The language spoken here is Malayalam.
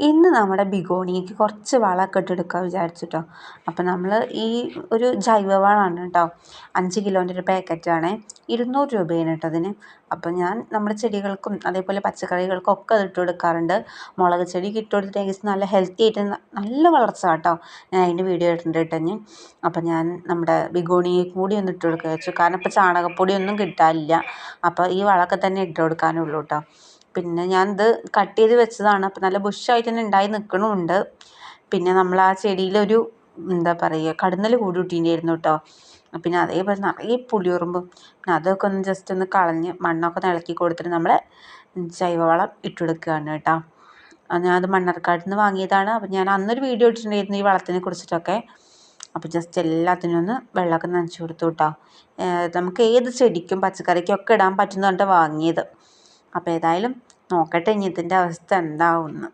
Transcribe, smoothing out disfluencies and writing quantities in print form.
ഇന്ന് നമ്മുടെ ബിഗോണിക്ക് കുറച്ച് വളമൊക്കെ ഇട്ടെടുക്കാൻ വിചാരിച്ചിട്ടോ. അപ്പം നമ്മൾ ഈ ഒരു ജൈവ വളമാണ് കേട്ടോ. 5 കിലോൻ്റെ ഒരു പാക്കറ്റാണ്. 200 രൂപയാണ് കേട്ടോ അതിന്. അപ്പം ഞാൻ നമ്മുടെ ചെടികൾക്കും അതേപോലെ പച്ചക്കറികൾക്കും ഒക്കെ അത് ഇട്ട് കൊടുക്കാറുണ്ട്. മുളക് ചെടിക്ക് ഇട്ട് കൊടുത്തിട്ട് ഏകദേശം നല്ല ഹെൽത്തി ആയിട്ട് നല്ല വളർച്ച കേട്ടോ. ഞാൻ അതിൻ്റെ വീഡിയോ ഇട്ടിട്ടുണ്ട് കേട്ടോ ഞാൻ. അപ്പം ഞാൻ നമ്മുടെ ബിഗോണിയെ കൂടി ഒന്ന് ഇട്ട് കൊടുക്കുക വെച്ചു. കാരണം ഇപ്പോൾ ചാണകപ്പൊടിയൊന്നും കിട്ടാനില്ല. അപ്പോൾ ഈ വളമൊക്കെ തന്നെ ഇട്ട് കൊടുക്കാനുള്ളൂ കേട്ടോ. പിന്നെ ഞാനിത് കട്ട് ചെയ്ത് വെച്ചതാണ്. അപ്പം നല്ല ബുഷായിട്ട് തന്നെ ഉണ്ടായി നിൽക്കണമുണ്ട്. പിന്നെ നമ്മൾ ആ ചെടിയിലൊരു എന്താ പറയുക കടന്നൽ കൂടി ഇട്ടിട്ടുണ്ടായിരുന്നു കേട്ടോ. പിന്നെ അതേപോലെ നിറയെ പുളിയുറുമ്പും. പിന്നെ അതൊക്കെ ഒന്ന് ജസ്റ്റ് ഒന്ന് കളഞ്ഞ് മണ്ണൊക്കെ ഇളക്കി കൊടുത്തിട്ട് നമ്മൾ ജൈവവളം ഇട്ട് കൊടുക്കുകയാണ് കേട്ടോ. ഞാനത് മണ്ണാർക്കാട് നിന്ന് വാങ്ങിയതാണ്. അപ്പം ഞാൻ അന്നൊരു വീഡിയോ ഇട്ടിട്ടുണ്ടായിരുന്നു ഈ വളത്തിനെ കുറിച്ചിട്ടൊക്കെ. അപ്പോൾ ജസ്റ്റ് എല്ലാത്തിനും ഒന്ന് വെള്ളമൊക്കെ നനച്ച് കൊടുത്തു കേട്ടോ. നമുക്ക് ഏത് ചെടിക്കും പച്ചക്കറിക്കും ഒക്കെ ഇടാൻ പറ്റുന്ന പറഞ്ഞിട്ട് വാങ്ങിയത്. അപ്പോൾ ഏതായാലും നോക്കട്ടെ ഇനി ഇതിൻ്റെ അവസ്ഥ എന്താവുമെന്ന്.